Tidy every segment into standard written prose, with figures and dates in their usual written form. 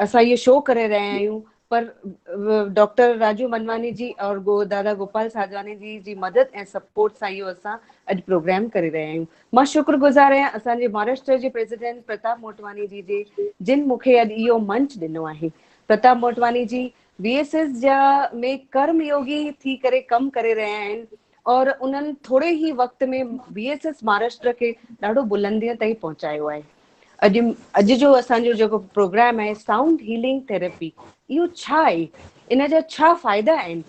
असां इहो शो करे रहिया आहियूं, पर डॉक्टर राजू मनवानी जी और दादा गोपाल साधवानी जी जी मदद ऐं सपोर्ट सां इहो असां अॼु प्रोग्राम करे रहिया आहियूं। मां शुक्रगुज़ार आहियां असांजे महाराष्ट्र जे प्रेसिडेंट प्रताप मोटवानी जी जे, जिन मूंखे अॼु इहो मंच ॾिनो आहे। प्रताप मोटवानी जी VSS जा में कर्मयोगी थी करे कमु करे रहिया आहिनि और उन्हनि थोरे ई वक़्त में VSS महाराष्ट्र खे ॾाढो बुलंदीअ ताईं पहुचायो आहे। अॼु जो असांजो जेको प्रोग्राम आहे साउंड हीलिंग थेरेपी, इहो छा आहे, इन जा छा फ़ाइदा आहिनि?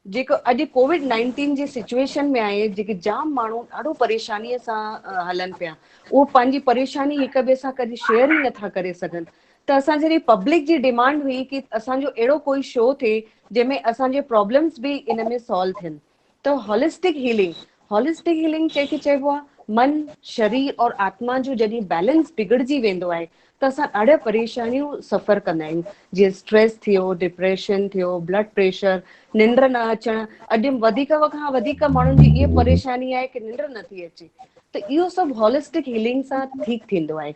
जेको अॼु COVID-19 जी सिचुएशन में आहे, जेके जाम माण्हू ॾाढो परेशानीअ सां हलनि पिया, उहो पंहिंजी परेशानी हिक ॿिए सां कॾहिं शेयर ई नथा करे सघनि। त असां जहिड़ी पब्लिक जी डिमांड हुई कि असांजो अहिड़ो कोई शो थिए जंहिंमें असांजे प्रॉब्लम्स बि इन में सॉल्व थियनि। त होलिस्टिक हीलिंग कंहिंखे चइबो आहे? मन, शरीर और आत्मा जो जॾहिं बैलेंस बिगड़जी वेंदो आहे त असां ॾाढा परेशानियूं सफ़र कंदा आहियूं, जीअं स्ट्रेस थियो, डिप्रेशन थियो, ब्लड प्रेशर, निंड न अचणु। अॼु वधीक खां वधीक माण्हुनि जी इहा परेशानी आहे कि निंड नथी अचे। त इहो सभु होलिस्टिक हीलिंग सां ठीकु थींदो आहे।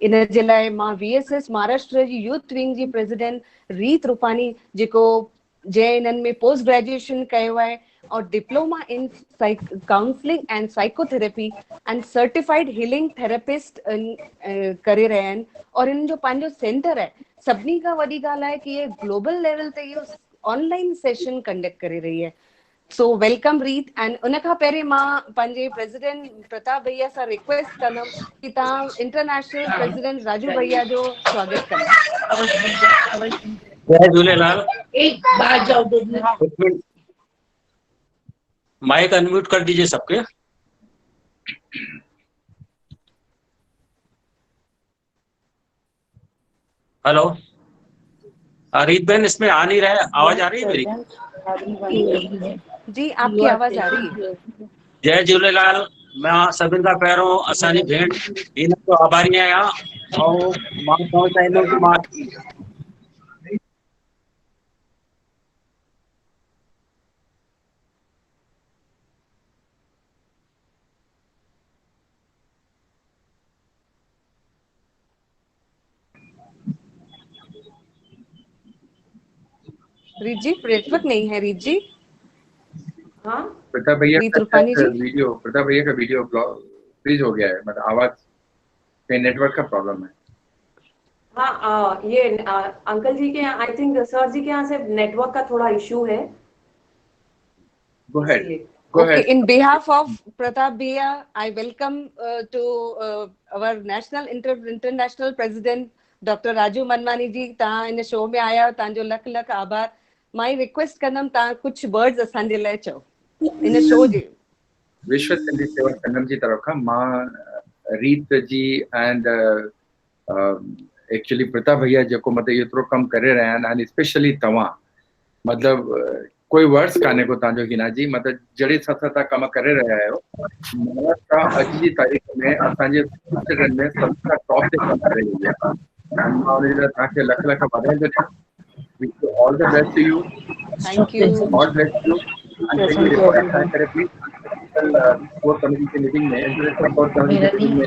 इन जे लाइ मां VSS महाराष्ट्र जी यूथ विंग जी प्रेसिडेंट रीत रूपानी, जेको जंहिं इन्हनि में पोस्ट ग्रेजुएशन कयो आहे और diploma in counselling and psychotherapy and certified healing therapist करे रहिया आहिनि, और इन्हनि जो पंहिंजो सेंटर आहे। सभिनी खां वॾी ॻाल्हि आहे कि इहे ग्लोबल लेवल ते इहो ऑनलाइन सेशन कंडक्ट करे रही है। सो वेलकम रीत। एंड उन खां पहिरीं मां पंहिंजे प्रेसिडेंट प्रताप भैया सां रिक्वेस्ट कंदमि कि तव्हां इंटरनेशनल प्रेसिडेंट राजू भैया जो स्वागत कंदा। जय झूलेलाल। एक मिनट, माइक अनम्यूट कर दीजिए सबके। हेलो, रीत बहन इसमें आ नहीं रहा है, आवाज आ रही है मेरी? जी, आपकी आवाज आ रही है। जय झूलेलाल। मां सभिनि खां पहिरियों असांजी भेण हिन जो आभारी आहियां ऐं मां चवणु चाहींदुमि कि मां रीत जी, नेटवर्क नहीं है रीत जी। हाँ, प्रताप भैया रीत रूपानी जी, प्रताप भैया का वीडियो फ्रीज हो गया है, मतलब आवाज पे नेटवर्क का प्रॉब्लम है। हाँ, ये अंकल जी के यहाँ, आई थिंक सर जी के यहाँ से नेटवर्क का थोड़ा इश्यू है। Go ahead. Okay, in behalf of Pratap Bhaiya, I welcome to our international president Dr. Raju Manwani ji। तव्हां इन शो में आया, तव्हांजो लख लख आभार। मां रिक्वेस्ट कंदमि तव्हां कुझु वर्ड्स असांजे लाइ चओ इन शो जे। विश्व सिंधी सेवा संगम जी तरफ खां मां रीत जी एंड एक्चुअली प्रताप भैया जेको मतिलबु एतिरो कमु करे रहिया आहिनि, एंड स्पेशली तव्हां, मतिलबु कोई वर्ड्स कान्हे को तव्हांजो हिना जी, मतिलबु जहिड़े सां तव्हां कमु करे रहिया आहियो, महाराष्ट्र अॼु जी तारीख़ में असांजे शहरनि में सभिनी खां टॉप ते कमु करे रही आहे। मां उन लाइ तव्हांखे लख लख वाधायूं थो ॾियां। Wish you all the best to you. Thank you. God bless you. And thank you for your therapy. Core committee की मीटिंग में, इंटरनेशनल कोर कमेटी की मीटिंग में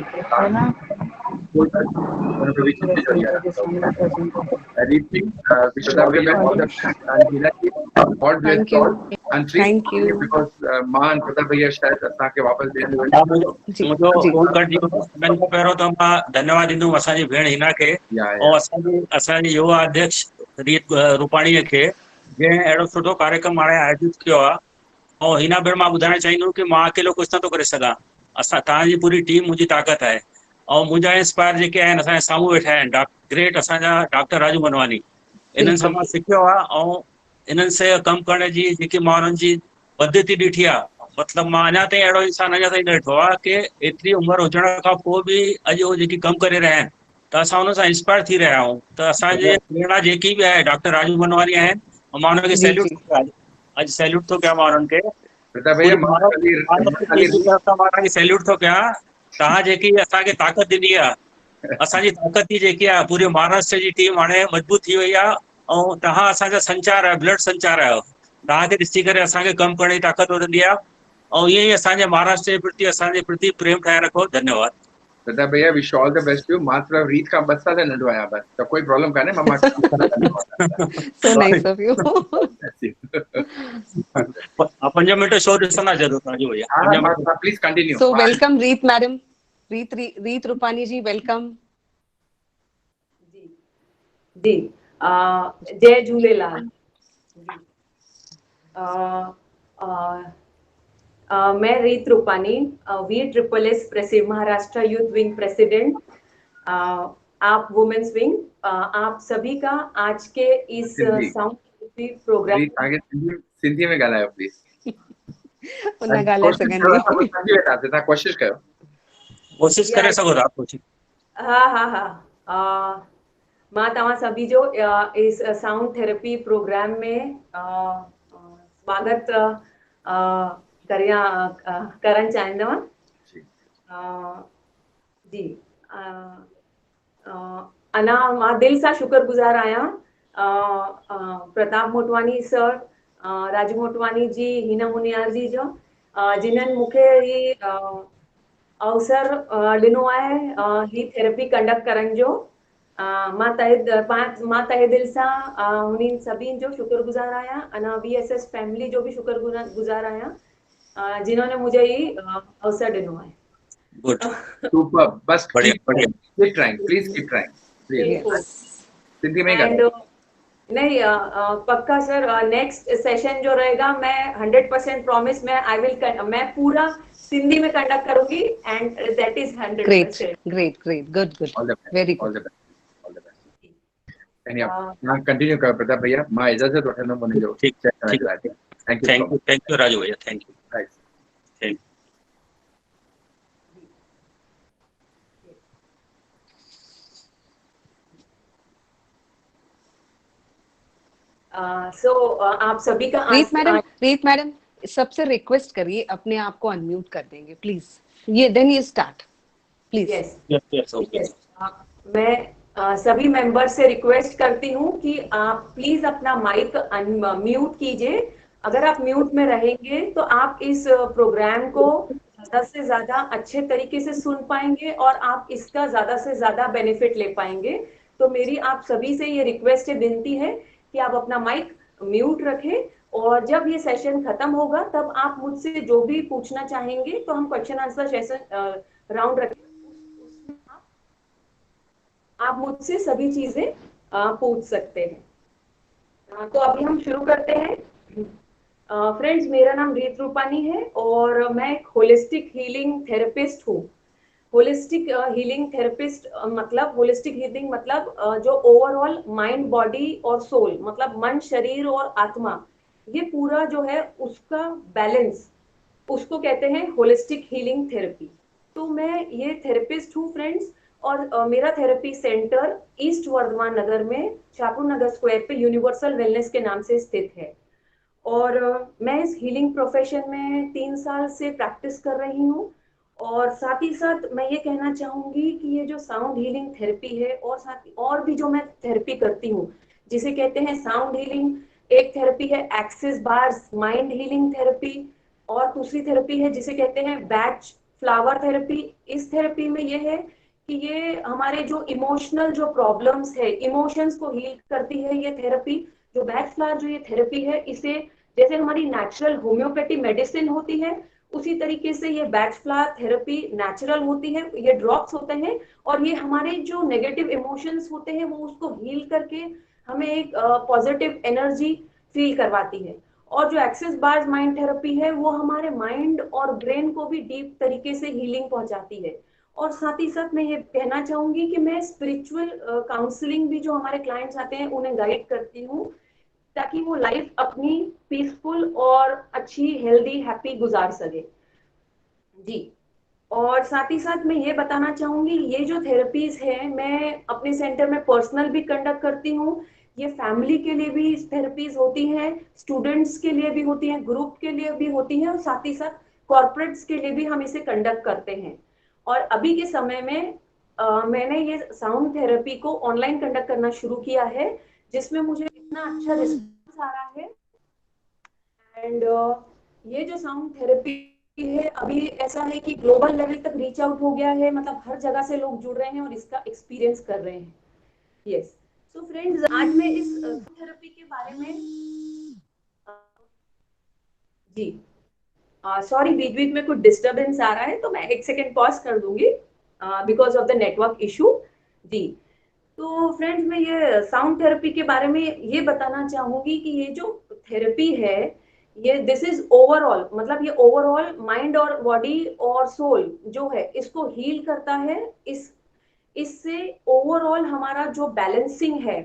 Thank you. because मां प्रताप भैया शायद असांखे वापस ॾियण मुंहिंजो फोन कटिजी वियो। सभिनि खां पहिरियों त मां धन्यवाद ॾींदुमि असांजी भेण हिना खे ऐं असांजे युवा अध्यक्ष रीत रूपाणीअ खे, जंहिं अहिड़ो सुठो कार्यक्रम हाणे आयोजित कयो आहे। ऐं हिना भेण, मां ॿुधाइणु चाहींदुमि कि मां अकेलो कुझु नथो करे सघां, तव्हांजी पूरी टीम मुंहिंजी ताक़त आहे। ऐं मुंहिंजा इंस्पायर जेके आहिनि असांजे साम्हूं वेठा आहिनि, ग्रेट असांजा डॉक्टर राजू मनवानी, इन्हनि सां मां सिखियो आहे ऐं इन्हनि सां कमु करण जी जेकी मां उन्हनि जी पद्धति ॾिठी आहे, मतिलबु मां अञा ताईं अहिड़ो इंसानु अञा ताईं न ॾिठो आहे कि एतिरी उमिरि हुजण खां पोइ बि अॼु उहे जेकी कमु करे रहिया आहिनि त असां हुन सां इंस्पायर थी रहिया आहियूं। त असांजे प्रेरणा जेकी बि आहे डॉक्टर राजू मनवानी आहिनि, ऐं मां हुनखे सैल्यूट थो कयां, अॼु सैल्यूट थो कयां मां हुननि खे। मां सैल्यूट थो कयां। तव्हां जेकी असांखे ताक़त ॾिनी आहे, असांजी ताक़त जी जेकी आहे पूरी महाराष्ट्र जी टीम हाणे मजबूत थी वई आहे। ऐं तव्हां असांजा संचार आहे, ब्लड संचार आहियो। तव्हांखे ॾिसी करे असांखे कमु करण जी ताक़त वधंदी आहे। ऐं ईअं ई असांजे महाराष्ट्र जे प्रति, असांजे प्रति प्रेम ठाहे रखो। धन्यवाद। प्रताप भैया wish all the best you. मात्र रीत का बस्ता से नडवाया बस तो कोई प्रॉब्लम काने मम्मा So nice of you. अपन जो मिनट शो दिसना जरूर राजू भैया। Please continue. So welcome Reet madam. Reet Rupani ji, welcome. जी जय झूलेलाल। मैं रीत Rupani, VSSS president, Maharashtra youth wing president, आप वुमेन्स विंग, आप सभी का आज के इस साउंड प्रोग्राम आगे सिंधी में गाना है प्लीज। उन्हें गाले सकेंगे। कोशिश करो। कोशिश करे सको आप कोशिश। हाँ मां तव्हां सभी जो इस साउंड थेरेपी प्रोग्राम में स्वागत करण चाहींदव। जी अना मां दिल सां शुक्रगुज़ार आहियां प्रताप मोटवानी सर, राजू मोटवानी जी, हिना मुनियार जी जो जिन्हनि मूंखे ही अवसर ॾिनो आहे ही थेरेपी कंडक्ट करण जो। मां तहे दिल सां उन्हनि सभिनि जो शुक्रगुज़ार आहियां। अना VSS फैमिली जो भी शुक्रगुज़ार आहियां जिन्होंने मुझे ही अवसर ॾिनो आहे। गुड सुपर बस बढ़िया keep trying please keep trying please. Sindhi में गाना नहीं पक्का सर, नेक्स्ट सेशन जो रहेगा मैं 100% प्रॉमिस मैं पूरा सिंधी में कंडक्ट करूंगी and that is 100%। Great good very good. All the best. Any आप कंटिन्यू करो प्रताप भैया। मां इजाजत वठंदो मुने जो। ठीक थैंक यू राजू भैया। Thank you. Thank you. आप सभी का रीत मैडम सबसे रिक्वेस्ट करिए अपने आप को अनम्यूट कर देंगे प्लीज। ये then you start please. Yes मैं सभी मेंबर से रिक्वेस्ट करती हूँ कि आप प्लीज अपना माइक म्यूट कीजिए। अगर आप म्यूट में रहेंगे तो आप इस प्रोग्राम को ज्यादा से ज्यादा अच्छे तरीके से सुन पाएंगे और आप इसका ज्यादा से ज्यादा बेनिफिट ले पाएंगे। तो मेरी आप सभी से ये रिक्वेस्ट है, विनती है कि आप अपना माइक म्यूट रखें और जब ये सेशन खत्म होगा तब आप मुझसे जो भी पूछना चाहेंगे तो हम क्वेश्चन आंसर सेशन राउंड रखेंगे। आप मुझसे सभी चीजें पूछ सकते हैं। तो अभी हम शुरू करते हैं। फ्रेंड्स, मेरा नाम रीत रूपानी है और मैं एक होलिस्टिक हीलिंग थेरेपिस्ट हूँ। होलिस्टिक हीलिंग थेरेपिस्ट मतलब होलिस्टिक हीलिंग मतलब जो ओवरऑल माइंड, बॉडी और सोल मतलब मन, शरीर और आत्मा, ये पूरा जो है उसका बैलेंस, उसको कहते हैं होलिस्टिक हीलिंग थेरेपी। तो मैं ये थेरेपिस्ट हूँ फ्रेंड्स और मेरा थेरेपी सेंटर ईस्ट वर्धमान नगर में शाहपुर नगर स्क्वायर पे यूनिवर्सल वेलनेस के नाम से स्थित है। और मैं इस हीलिंग प्रोफेशन में 3 साल से प्रैक्टिस कर रही हूँ। और साथ ही साथ मैं ये कहना चाहूंगी कि ये जो साउंड हीलिंग थेरेपी है और साथ और भी जो मैं थेरेपी करती हूँ जिसे कहते हैं साउंड हीलिंग, एक थेरेपी है axis bars mind healing therapy और दूसरी थेरेपी है जिसे कहते हैं बैच फ्लावर थेरेपी। इस थेरेपी में ये है कि ये हमारे जो इमोशनल जो प्रॉब्लम्स है, इमोशंस को हील करती है ये थेरेपी। जो बैच फ्लावर जो ये थेरेपी है, इसे जैसे हमारी नेचुरल होम्योपैथी मेडिसिन होती है उसी तरीके से ये बैच फ्लावर थेरेपी नेचुरल होती है। ये ड्रॉप्स होते हैं और ये हमारे जो नेगेटिव इमोशंस होते हैं वो उसको हील करके हमें एक पॉजिटिव एनर्जी फील करवाती है। और जो एक्सिस बार्स माइंड थेरेपी है वो हमारे माइंड और ब्रेन को भी डीप तरीके से हीलिंग पहुंचाती है। और साथ ही साथ मैं ये कहना चाहूंगी कि मैं स्पिरिचुअल काउंसलिंग भी जो हमारे क्लाइंट्स आते हैं उन्हें गाइड करती हूँ ताकि वो लाइफ अपनी पीसफुल और अच्छी, हेल्दी, हैप्पी गुजार सके जी। और साथ ही साथ मैं ये बताना चाहूंगी ये जो थेरेपीज है मैं अपने सेंटर में पर्सनल भी कंडक्ट करती हूँ। ये फैमिली के लिए भी थेरेपीज होती हैं, स्टूडेंट्स के लिए भी होती हैं, ग्रुप के लिए भी होती हैं और साथ ही साथ कॉर्पोरेट्स के लिए भी हम इसे कंडक्ट करते हैं। और अभी के समय में मैंने ये साउंड थेरेपी को ऑनलाइन कंडक्ट करना शुरू किया है जिसमें मुझे इतना अच्छा रिस्पॉन्स आ रहा है। एंड ये जो साउंड थेरेपी है अभी ऐसा है कि ग्लोबल लेवल तक रीच आउट हो गया है, मतलब हर जगह से लोग जुड़ रहे हैं और इसका एक्सपीरियंस कर रहे हैं। यस, सो फ्रेंड्स, आज मैं इस थेरेपी के बारे में जी सॉरी, बीच बीच में कुछ डिस्टरबेंस आ रहा है तो मैं एक सेकेंड पॉज कर दूंगी because of the network issue. जी, तो फ्रेंड्स, मैं ये साउंड थेरेपी के बारे में ये बताना चाहूंगी कि ये जो थेरेपी है, ये दिस इज ओवरऑल, मतलब ये ओवरऑल माइंड और बॉडी और सोल जो है इसको हील करता है। इससे ओवरऑल हमारा जो बैलेंसिंग है,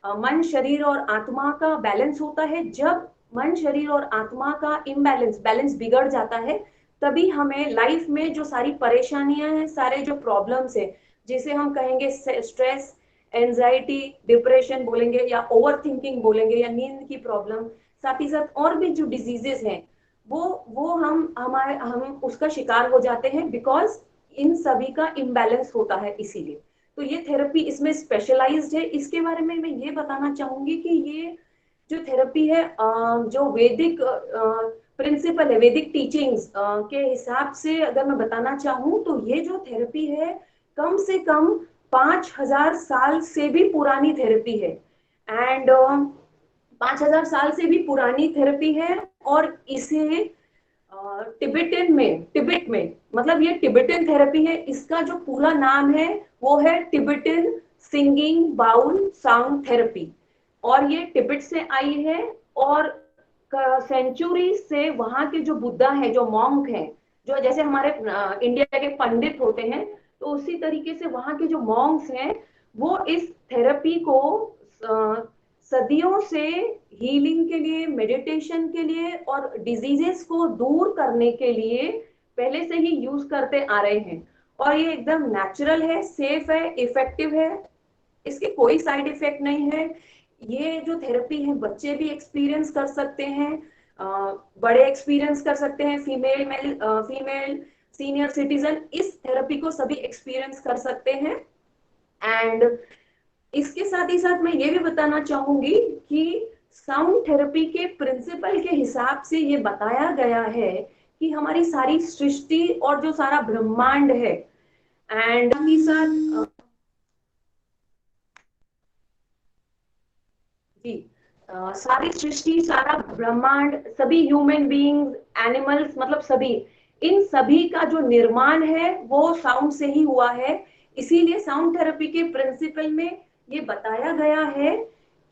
मन शरीर और आत्मा का बैलेंस होता है। जब मन शरीर और आत्मा का बैलेंस बिगड़ जाता है, तभी हमें लाइफ में जो सारी परेशानियां हैं, सारे जो प्रॉब्लम्स हैं, जिसे हम कहेंगे स्ट्रेस, एंजाइटी, डिप्रेशन बोलेंगे, या ओवर थिंकिंग बोलेंगे, या नींद की प्रॉब्लम, साथ ही साथ और भी जो डिजीजेस हैं, वो हम उसका शिकार हो जाते हैं, बिकॉज इन सभी का इम्बैलेंस होता है। इसीलिए तो ये थेरेपी इसमें स्पेशलाइज्ड है। इसके बारे में मैं ये बताना चाहूंगी कि ये जो थेरेपी है, जो वैदिक प्रिंसिपल है, वैदिक टीचिंग्स के हिसाब से अगर मैं बताना चाहूँ, तो ये जो थेरेपी है कम से कम 5000 साल से भी पुरानी थेरेपी है। एंड 5000 साल से भी पुरानी थेरेपी है। और इसे तिब्बत में, मतलब ये टिबेटन थेरेपी है। इसका जो पूरा नाम है वो है Tibetan singing bowl sound therapy, और ये तिब्बत से आई है। और सेंचुरी से वहां के जो बुद्धा है, जो मॉन्क है, जो जैसे हमारे इंडिया के पंडित होते हैं, तो उसी तरीके से वहां के जो मॉन्क्स हैं, वो इस थेरेपी को सदियों से हीलिंग के लिए, मेडिटेशन के लिए और डिजीजेस को दूर करने के लिए पहले से ही यूज करते आ रहे हैं। और ये एकदम नेचुरल है, सेफ है, इफेक्टिव है, इसके कोई साइड इफेक्ट नहीं है। ये जो थेरेपी है बच्चे भी एक्सपीरियंस कर सकते हैं, बड़े एक्सपीरियंस कर सकते हैं, फीमेल सीनियर सिटीजन इस थेरेपी को सभी एक्सपीरियंस कर सकते हैं। एंड इसके साथ ही साथ मैं ये भी बताना चाहूंगी कि साउंड थेरेपी के प्रिंसिपल के हिसाब से ये बताया गया है कि हमारी सारी सृष्टि और जो सारा ब्रह्मांड है, एंड साथ ही साथ जी सारी सृष्टि, सारा ब्रह्मांड, सभी ह्यूमन बीइंग्स, एनिमल्स, मतलब सभी, इन सभी का जो निर्माण है वो साउंड से ही हुआ है। इसीलिए साउंड थेरेपी के प्रिंसिपल में ये बताया गया है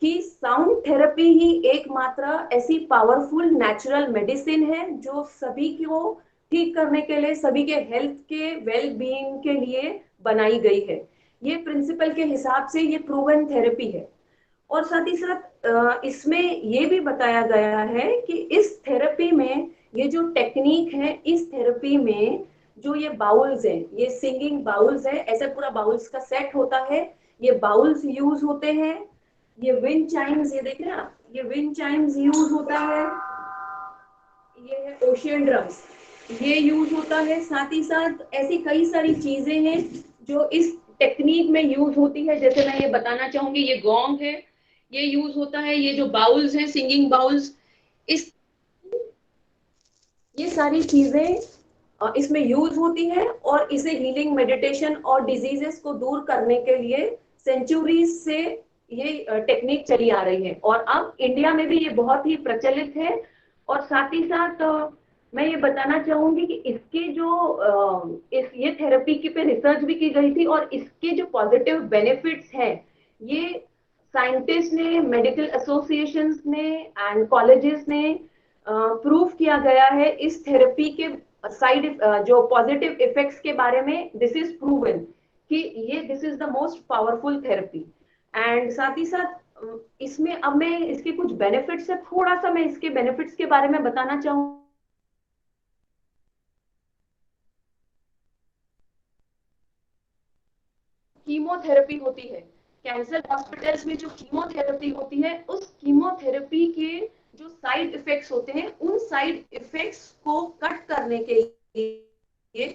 कि साउंड थेरेपी ही एकमात्र ऐसी पावरफुल नेचुरल मेडिसिन है जो सभी को ठीक करने के लिए, सभी के हेल्थ के वेल बीइंग के लिए बनाई गई है। ये प्रिंसिपल के हिसाब से ये प्रूवन थेरेपी है। और साथ ही साथ इसमें ये भी बताया गया है कि इस थेरेपी में ये जो टेक्निक है, इस थेरेपी में जो ये बाउल्स हैं, ये सिंगिंग बाउल्स है, ऐसे पूरा बाउल्स का सेट होता है, ये बाउल्स यूज होते हैं। ये विंड चाइम्स, ये देख रहे हैं आप, ये विंड चाइम्स यूज होता है। ये है ओशियन ड्रम्स, ये यूज होता है। साथ ही साथ ऐसी कई सारी चीजें हैं जो इस टेक्निक में यूज होती है। जैसे मैं ये बताना चाहूंगी, ये गोंग है, ये यूज होता है। ये जो बाउल्स हैं, सिंगिंग बाउल्स, इस ये सारी चीजें इसमें यूज होती है। और इसे हीलिंग, मेडिटेशन और डिजीजेस को दूर करने के लिए सेंचुरीज से ये टेक्निक चली आ रही है, और अब इंडिया में भी ये बहुत ही प्रचलित है। और साथ ही साथ मैं ये बताना चाहूंगी कि इसके जो ये थेरेपी की पे रिसर्च भी की गई थी, और इसके जो पॉजिटिव बेनिफिट्स हैं, ये साइंटिस्ट ने, मेडिकल एसोसिएशंस ने एंड कॉलेजेस ने प्रूव किया गया है। इस थेरेपी के जो पॉजिटिव इफेक्ट्स के बारे में दिस इज प्रूवन कि ये this is the most powerful therapy. And साथ ही साथ इसमें अब मैं इसके कुछ बेनिफिट्स है, थोड़ा सा मैं इसके बेनिफिट्स के बारे में बताना चाहूँ। कीमोथेरेपी होती है, कैंसर हॉस्पिटल्स में जो कीमोथेरेपी होती है, उस कीमोथेरेपी के जो साइड इफेक्ट्स होते हैं, उन साइड इफेक्ट्स को कट करने के लिए,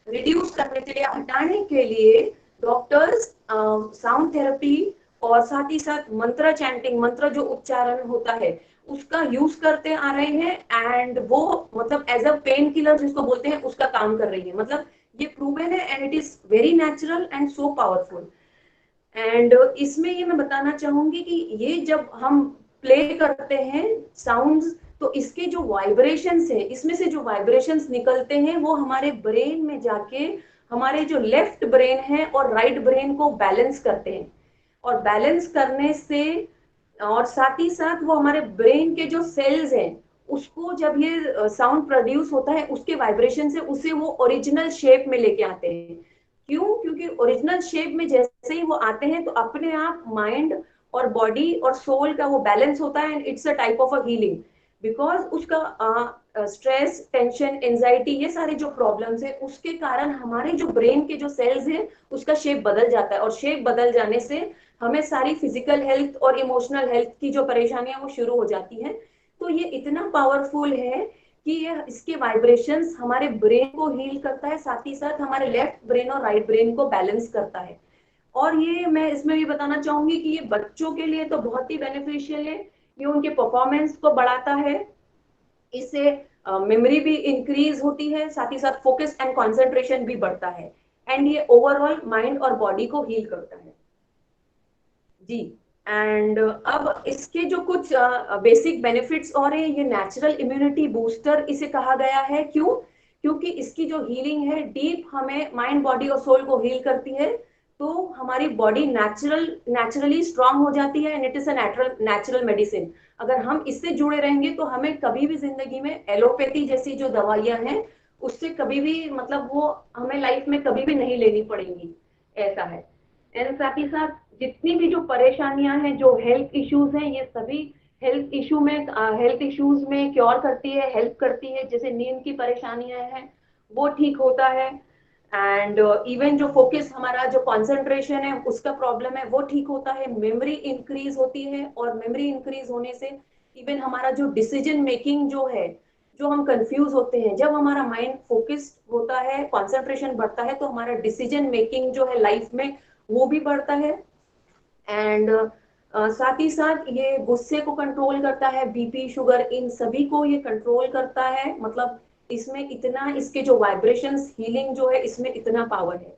रिड्यूस करने के लिए, हटाने के लिए डॉक्टर्स साउंड थेरेपी और साथ ही साथ मंत्र चैंटिंग, मंत्र जो उच्चारण होता है उसका यूज करते आ रहे हैं, एंड वो मतलब एज अ पेन किलर जिसको बोलते हैं उसका काम कर रही है। मतलब ये प्रूवन है and it is very natural and so powerful. And इसमें ये मैं बताना चाहूंगी कि ये जब हम प्ले करते हैं साउंड्स, तो इसके जो वाइब्रेशंस है, इसमें से जो वाइब्रेशंस निकलते हैं वो हमारे ब्रेन में जाके हमारे जो लेफ्ट ब्रेन है और राइट ब्रेन को बैलेंस करते हैं, और बैलेंस करने से और साथ ही साथ वो हमारे ब्रेन के जो सेल्स हैं उसको जब ये साउंड प्रोड्यूस होता है उसके वाइब्रेशन से उसे वो ओरिजिनल शेप में लेके आते हैं। क्यों? क्योंकि ओरिजिनल शेप में जैसे ही वो आते हैं तो अपने आप माइंड और बॉडी और सोल का वो बैलेंस होता है, and it's a type of a healing. Because उसका स्ट्रेस, टेंशन, एंजाइटी, ये सारे जो प्रॉब्लम्स है उसके कारण हमारे जो ब्रेन के जो सेल्स हैं उसका शेप बदल जाता है, और शेप बदल जाने से हमें सारी फिजिकल हेल्थ और इमोशनल हेल्थ की जो परेशानियां वो शुरू हो जाती हैं। तो ये इतना पावरफुल है कि ये इसके वाइब्रेशंस हमारे ब्रेन को हील करता है, साथ ही साथ हमारे लेफ्ट ब्रेन और राइट ब्रेन को बैलेंस करता है। और ये मैं इसमें भी बताना चाहूंगी कि ये बच्चों के लिए तो बहुत ही बेनिफिशियल है। ये उनके परफॉर्मेंस को बढ़ाता है, इससे मेमोरी भी इंक्रीज होती है, साथ ही साथ फोकस एंड कंसंट्रेशन भी बढ़ता है, एंड ये ओवरऑल माइंड और बॉडी को हील करता है जी। एंड अब इसके जो कुछ बेसिक बेनिफिट्स और है, ये नेचुरल इम्यूनिटी बूस्टर इसे कहा गया है। क्यों? क्योंकि इसकी जो हीलिंग है डीप हमें माइंड, बॉडी और सोल को हील करती है, तो हमारी बॉडी नेचुरली स्ट्रांग हो जाती है, and it is a natural medicine. अगर हम इससे जुड़े रहेंगे तो हमें कभी भी जिंदगी में एलोपैथी जैसी जो दवाइयां हैं उससे कभी भी मतलब वो हमें लाइफ में कभी भी नहीं लेनी पड़ेंगी, ऐसा है। एंड साथ ही साथ जितनी भी जो परेशानियां हैं, जो हेल्थ इश्यूज हैं, ये सभी हेल्थ इश्यूज में क्योर करती है, हेल्प करती है। जैसे नींद की परेशानियां हैं वो ठीक होता है, एंड इवन जो फोकस, हमारा जो कंसंट्रेशन है उसका प्रॉब्लम है वो ठीक होता है, मेमोरी इंक्रीज होती है, और मेमोरी इंक्रीज होने से इवन हमारा जो डिसीजन मेकिंग जो है, जो हम कंफ्यूज होते हैं, जब हमारा माइंड फोकस्ड होता है, कंसंट्रेशन बढ़ता है, तो हमारा डिसीजन मेकिंग जो है लाइफ में वो भी बढ़ता है। एंड साथ ही साथ ये गुस्से को कंट्रोल करता है, बीपी, शुगर, इन सभी को ये कंट्रोल करता है। मतलब इसमें इतना, इसके जो वाइब्रेशंस, हीलिंग जो है इसमें इतना पावर है।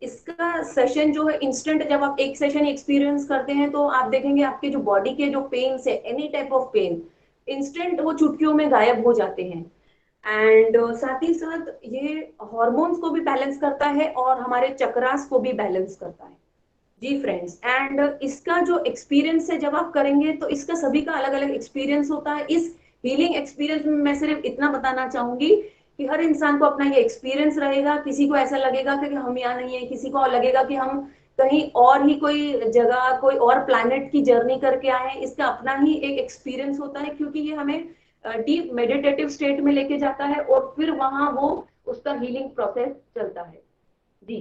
इसका सेशन जो है इंस्टेंट, जब आप एक सेशन एक्सपीरियंस करते हैं तो आप देखेंगे आपके जो बॉडी के जो पेन है, any type of pain, instant वो चुटकियों में गायब हो जाते हैं। एंड साथ ही साथ ये हॉर्मोन्स को भी बैलेंस करता है और हमारे चक्रास को भी बैलेंस करता है जी फ्रेंड्स। एंड इसका जो एक्सपीरियंस है जब आप करेंगे तो इसका सभी का अलग अलग एक्सपीरियंस होता है। इस हीलिंग एक्सपीरियंस में मैं सिर्फ इतना बताना चाहूंगी कि हर इंसान को अपना ये एक्सपीरियंस रहेगा। किसी को ऐसा लगेगा कि हम यहाँ नहीं है, किसी को लगेगा कि हम कहीं और ही कोई जगह, कोई और प्लैनेट की जर्नी करके आए हैं। इसका अपना ही एक एक्सपीरियंस होता है, क्योंकि ये हमें डीप मेडिटेटिव स्टेट में लेके जाता है और फिर वहां वो उसका हीलिंग प्रोसेस चलता है जी।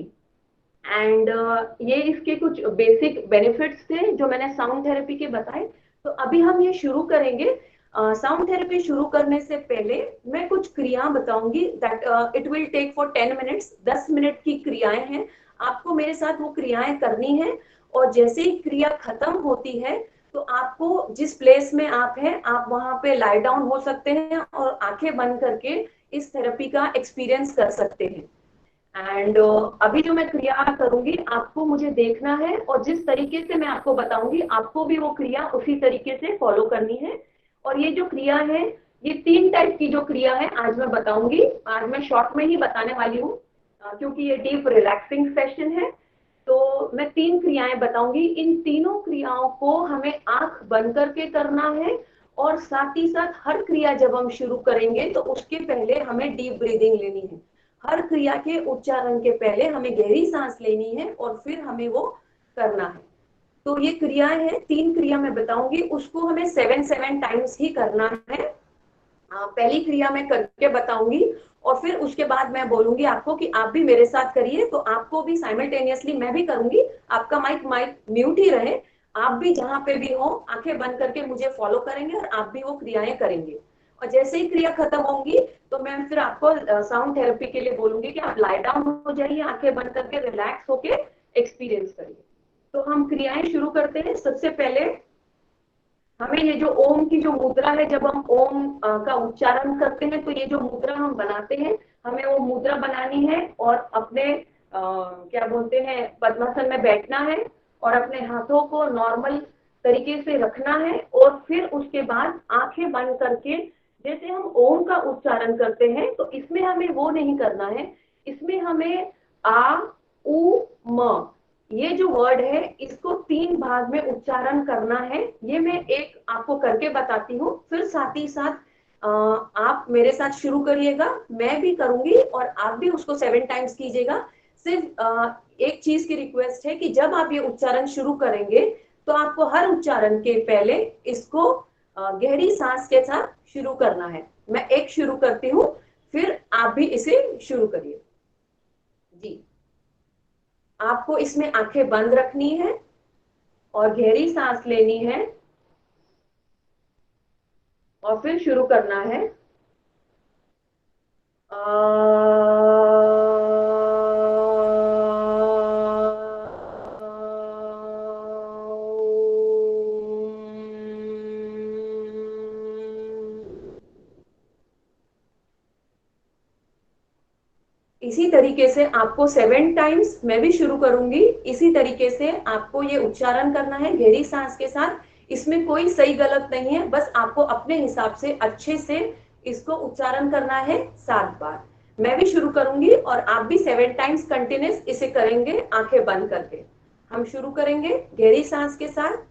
एंड ये इसके कुछ बेसिक बेनिफिट्स थे जो मैंने साउंड थेरेपी के बताए। तो अभी हम ये शुरू करेंगे। साउंड थेरेपी शुरू करने से पहले मैं कुछ क्रिया बताऊंगी, that it will take for 10 minutes. 10 minute की क्रियाएं हैं, आपको मेरे साथ वो क्रियाएं करनी है, और जैसे ही क्रिया खत्म होती है तो आपको जिस प्लेस में आप हैं आप वहां पे लाई डाउन हो सकते हैं और आंखें बंद करके इस थेरेपी का एक्सपीरियंस कर सकते हैं। एंड अभी जो मैं क्रिया करूंगी आपको मुझे देखना है, और जिस तरीके से मैं आपको बताऊंगी आपको भी वो क्रिया उसी तरीके से फॉलो करनी है। और ये जो क्रिया है, ये 3 टाइप की जो क्रिया है आज मैं बताऊंगी। आज मैं शॉर्ट में ही बताने वाली हूँ क्योंकि ये डीप रिलैक्सिंग सेशन है। तो मैं 3 क्रियाएं बताऊंगी। इन तीनों क्रियाओं को हमें आंख बंद करके करना है, और साथ ही साथ हर क्रिया जब हम शुरू करेंगे तो उसके पहले हमें डीप ब्रीदिंग लेनी है। हर क्रिया के उच्चारण के पहले हमें गहरी सांस लेनी है और फिर हमें वो करना है। तो ये क्रियाएं हैं, 3 क्रिया मैं बताऊंगी, उसको हमें 7 टाइम्स ही करना है। पहली क्रिया मैं करके बताऊंगी और फिर उसके बाद मैं बोलूंगी आपको कि आप भी मेरे साथ करिए। तो आपको भी साइमल्टेनियसली मैं भी करूंगी, आपका माइक म्यूट ही रहे, आप भी जहां पे भी हो आंखें बंद करके मुझे फॉलो करेंगे और आप भी वो क्रियाएं करेंगे। और जैसे ही क्रिया खत्म होंगी तो मैं फिर आपको साउंड थेरेपी के लिए बोलूंगी कि आप लाई डाउन हो जाइए, आंखें बंद करके रिलैक्स होके एक्सपीरियंस करिए तो हम क्रियाएं शुरू करते हैं। सबसे पहले हमें ये जो ओम की जो मुद्रा है, जब हम ओम का उच्चारण करते हैं तो ये जो मुद्रा हम बनाते हैं, हमें वो मुद्रा बनानी है और अपने क्या बोलते हैं, पद्मासन में बैठना है और अपने हाथों को नॉर्मल तरीके से रखना है। और फिर उसके बाद आंखें बंद करके जैसे हम ओम का उच्चारण करते हैं, तो इसमें हमें वो नहीं करना है। इसमें हमें आ उ म, ये जो वर्ड है इसको 3 भाग में उच्चारण करना है। ये मैं एक आपको करके बताती हूँ, फिर साथ ही साथ आप मेरे साथ शुरू करिएगा, मैं भी करूंगी और आप भी उसको 7 टाइम्स कीजिएगा। सिर्फ एक चीज की रिक्वेस्ट है कि जब आप ये उच्चारण शुरू करेंगे तो आपको हर उच्चारण के पहले इसको गहरी सांस के साथ शुरू करना है। मैं एक शुरू करती हूँ, फिर आप भी इसे शुरू करिए जी। आपको इसमें आंखें बंद रखनी है और गहरी सांस लेनी है और फिर शुरू करना है। इसी तरीके से आपको 7 टाइम्स, मैं भी शुरू करूंगी, इसी तरीके से आपको ये उच्चारण करना है गहरी सांस के साथ। इसमें कोई सही गलत नहीं है, बस आपको अपने हिसाब से अच्छे से इसको उच्चारण करना है 7 बार। मैं भी शुरू करूंगी और आप भी 7 टाइम्स कंटिन्यूस इसे करेंगे आंखें बंद करके। हम शुरू करेंगे गहरी सांस के साथ।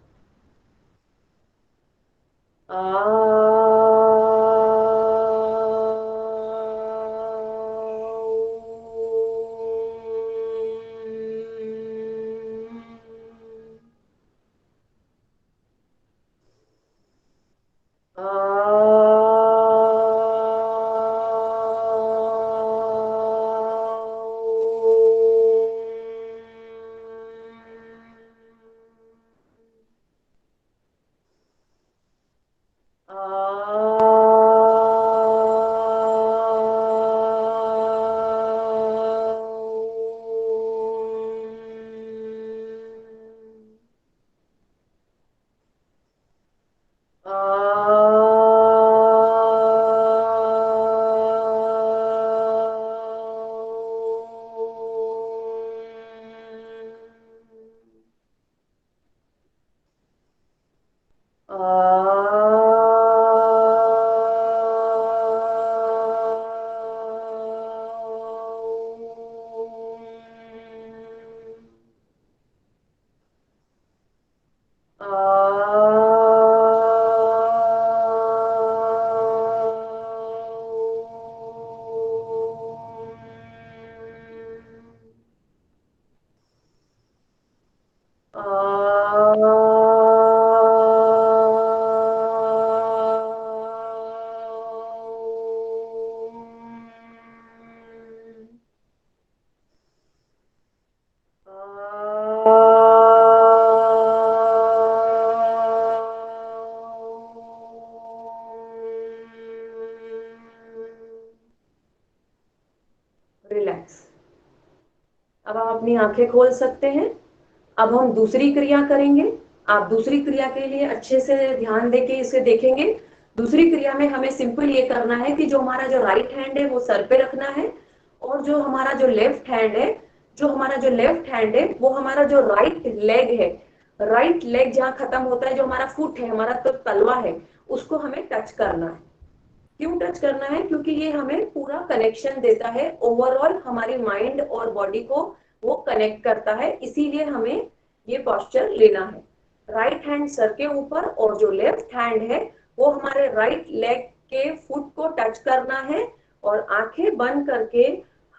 रिलैक्स। अब आप अपनी आंखें खोल सकते हैं। अब हम दूसरी क्रिया करेंगे। आप दूसरी क्रिया के लिए अच्छे से ध्यान देके इसे देखेंगे। दूसरी क्रिया में हमें सिंपल ये करना है कि जो हमारा जो राइट हैंड है वो सर पे रखना है और जो हमारा जो लेफ्ट हैंड है, वो हमारा जो राइट लेग है, राइट लेग जहाँ खत्म होता है, जो हमारा फुट है, हमारा तो तलवा है, उसको हमें टच करना है। क्यों टच करना है? क्योंकि ये हमें पूरा कनेक्शन देता है, ओवरऑल हमारी माइंड और बॉडी को वो कनेक्ट करता है, इसीलिए हमें ये पोस्चर लेना है। राइट हैंड सर के ऊपर और जो लेफ्ट हैंड है वो हमारे राइट लेग के फुट को टच करना है और आंखें बंद करके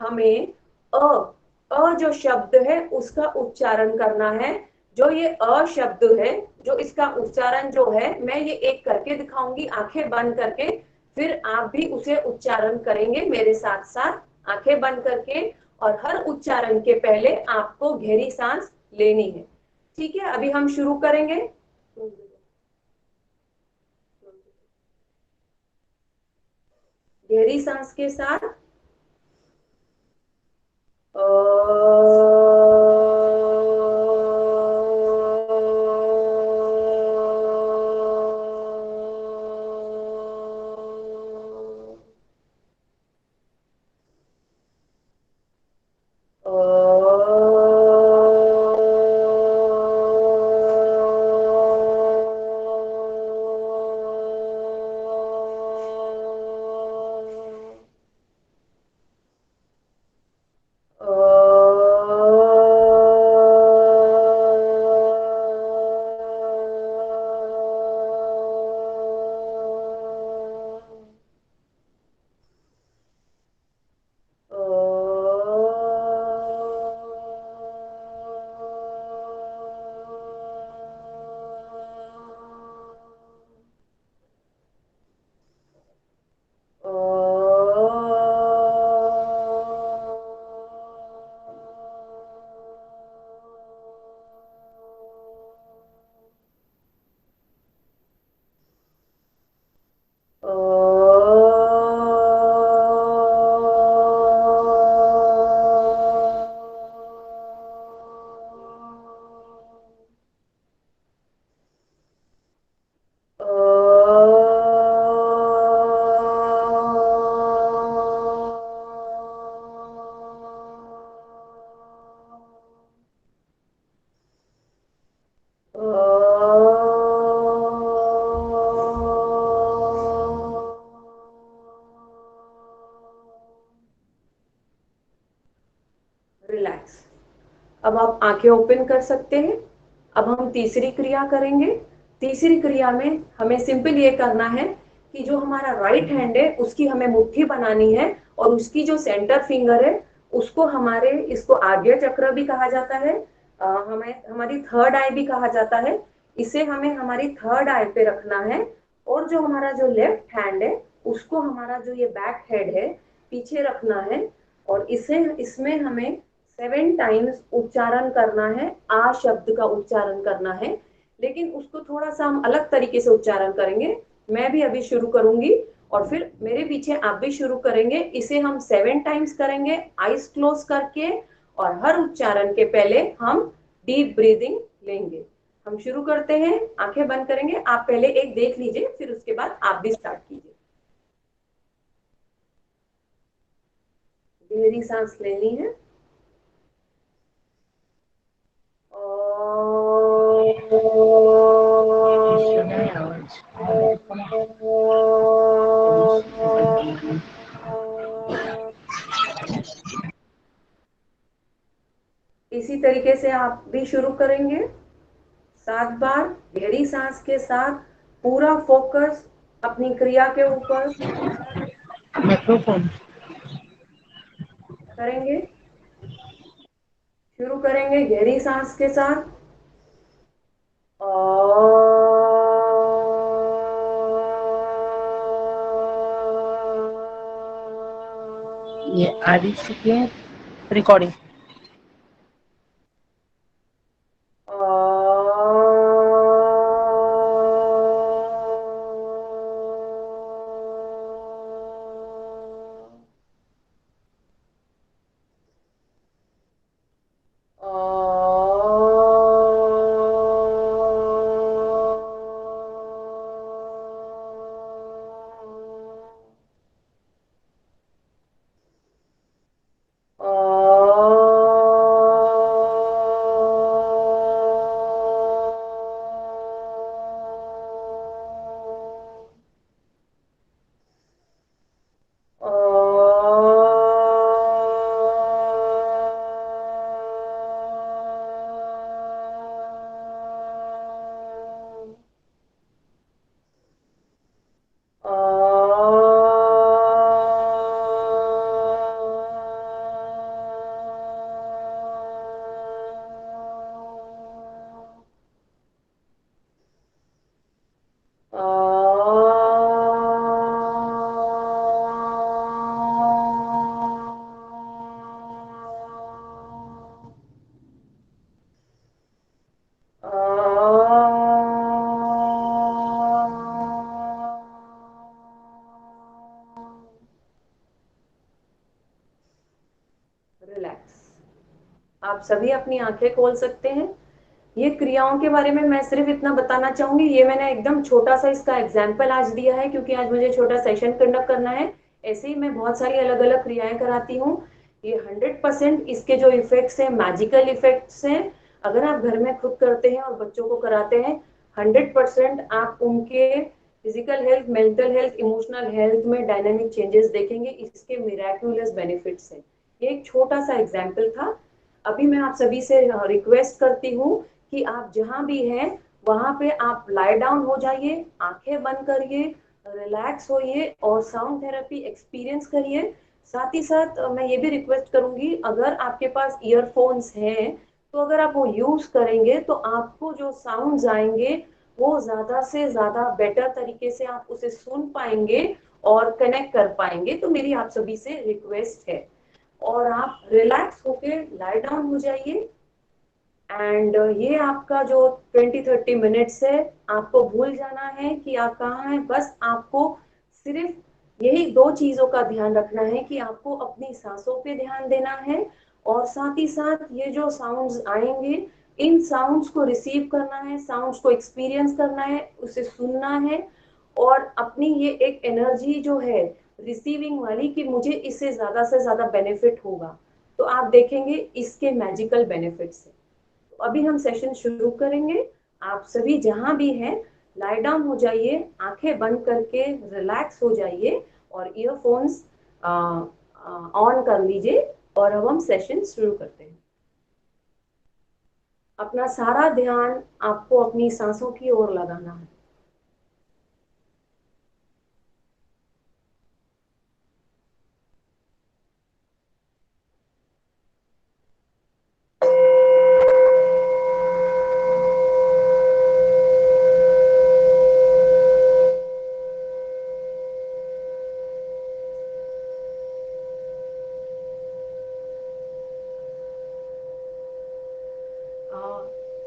हमें अ जो शब्द है उसका उच्चारण करना है। जो ये अ शब्द है, जो इसका उच्चारण जो है, मैं ये एक करके दिखाऊंगी आंखें बंद करके, फिर आप भी उसे उच्चारण करेंगे मेरे साथ साथ आंखें बंद करके। और हर उच्चारण के पहले आपको गहरी सांस लेनी है। ठीक है, अभी हम शुरू करेंगे। गहरी सांस के साथ आप आंखें ओपन कर सकते हैं। अब हम तीसरी क्रिया करेंगे। तीसरी क्रिया में हमें सिंपल ये करना है कि जो हमारा राइट हैंड है उसकी हमें मुट्ठी बनानी है और उसकी जो सेंटर फिंगर है उसको हमारे, इसको आज्ञा चक्र भी कहा जाता है, हमें हमारी थर्ड आई भी कहा जाता है, इसे हमें हमारी थर्ड आई पे रखना है। और जो हमारा जो लेफ्ट हैंड है उसको हमारा जो ये बैक हेड है पीछे रखना है और इसे इसमें हमें 7 टाइम्स उच्चारण करना है, आ शब्द का उच्चारण करना है, लेकिन उसको थोड़ा सा हम अलग तरीके से उच्चारण करेंगे। मैं भी अभी शुरू करूंगी और फिर मेरे पीछे आप भी शुरू करेंगे। इसे हम 7 टाइम्स करेंगे आईज क्लोज करके और हर उच्चारण के पहले हम डीप ब्रीदिंग लेंगे। हम शुरू करते हैं, आंखें बंद करेंगे। आप पहले एक देख लीजिए, फिर उसके बाद आप भी स्टार्ट कीजिए। गहरी सांस लेनी है। इसी तरीके से आप भी शुरू करेंगे। 7 बार गहरी सांस के साथ पूरा फोकस अपनी क्रिया के ऊपर करेंगे। शुरू करेंगे गहरी सांस के साथ। ये आ रही चुकी है रिकॉर्डिंग। आप सभी अपनी आंखें खोल सकते हैं। ये क्रियाओं के बारे में मैं सिर्फ इतना बताना चाहूंगी, ये मैंने एकदम छोटा सा इसका एग्जाम्पल आज दिया है क्योंकि आज मुझे छोटा सेशन कंडक्ट करना है। ऐसे ही मैं बहुत सारी अलग अलग क्रियाएं कराती हूँ। ये 100% इसके जो इफेक्ट्स हैं मैजिकल इफेक्ट्स हैं। अगर आप घर में खुद करते हैं और बच्चों को कराते हैं 100% आप उनके physical health, mental health, emotional health में डायनामिक चेंजेस देखेंगे। इसके मिराक्युलस बेनिफिट्स हैं। ये एक छोटा सा एग्जाम्पल था। अभी मैं आप सभी से रिक्वेस्ट करती हूँ कि आप जहां भी हैं वहां पे आप लाई डाउन हो जाइए, आंखें बंद करिए, रिलैक्स होइए और साउंड थेरेपी एक्सपीरियंस करिए। साथ ही साथ मैं ये भी रिक्वेस्ट करूंगी, अगर आपके पास ईयरफोन्स हैं तो अगर आप वो यूज करेंगे तो आपको जो साउंड्स आएंगे वो ज्यादा से ज्यादा बेटर तरीके से आप उसे सुन पाएंगे और कनेक्ट कर पाएंगे। तो मेरी आप सभी से रिक्वेस्ट है और आप रिलैक्स होके लाई डाउन हो जाइए। एंड ये आपका जो 20-30 मिनट्स है आपको भूल जाना है कि आप कहाँ हैं। बस आपको सिर्फ यही 2 चीजों का ध्यान रखना है कि आपको अपनी सांसों पे ध्यान देना है और साथ ही साथ ये जो साउंड्स आएंगे इन साउंड्स को रिसीव करना है, साउंड्स को एक्सपीरियंस करना है, उसे सुनना है और अपनी ये एक एनर्जी जो है रिसीविंग वाली कि मुझे इससे ज्यादा बेनिफिट होगा, तो आप देखेंगे इसके मैजिकल बेनिफिट्स है। तो अभी हम सेशन शुरू करेंगे। आप सभी जहां भी हैं लाई डाउन हो जाइए, आंखें बंद करके रिलैक्स हो जाइए और ईयरफोन्स ऑन कर लीजिए और अब हम सेशन शुरू करते हैं। अपना सारा ध्यान आपको अपनी सांसों की ओर लगाना है।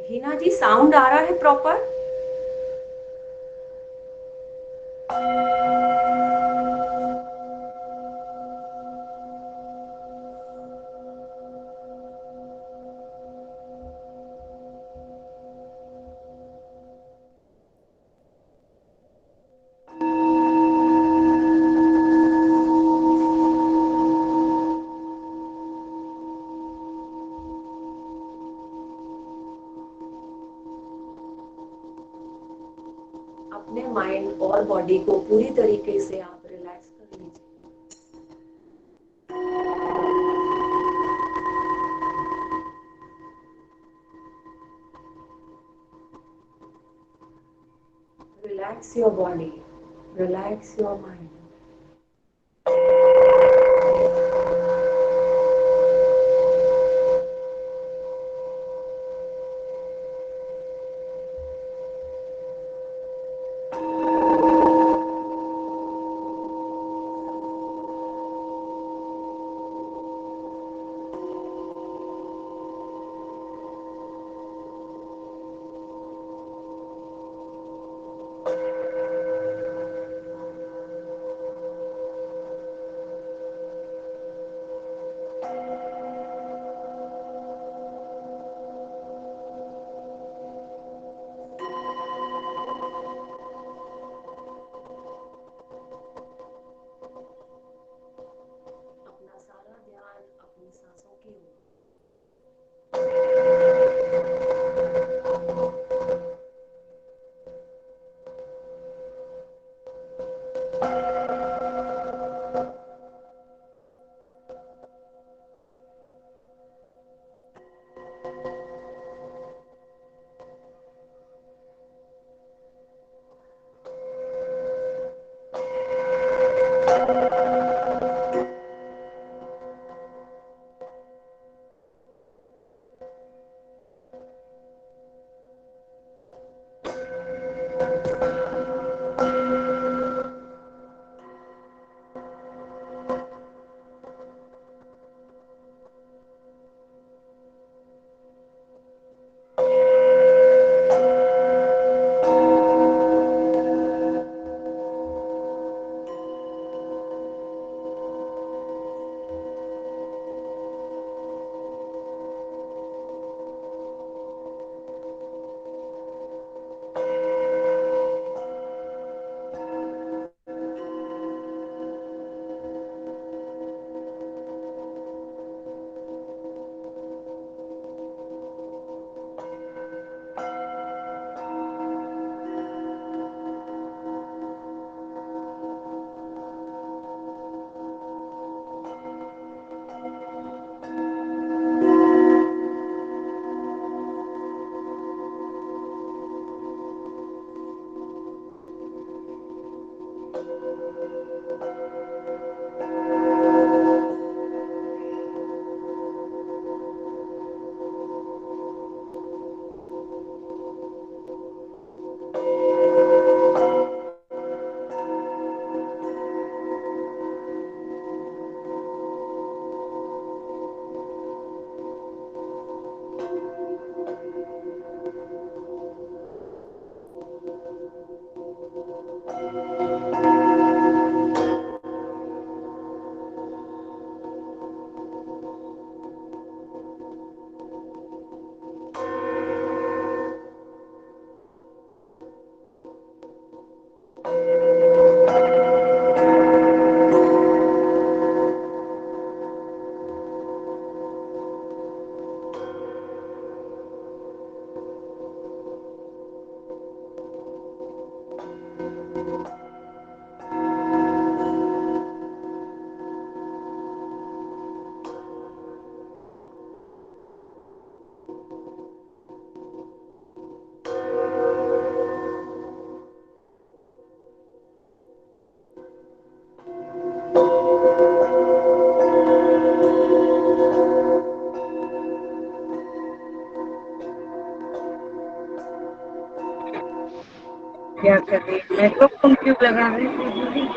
हिना जी, साउंड आ रहा है प्रॉपर? अपने माइंड और बॉडी को पूरी तरीके से आप रिलैक्स कर लीजिए। Relax your body, relax your mind. अपना सारा ध्यान अपनी सांसों की ओर। क्या कर रही है? माइक्रोफोन क्यों लगा रही है दीदी?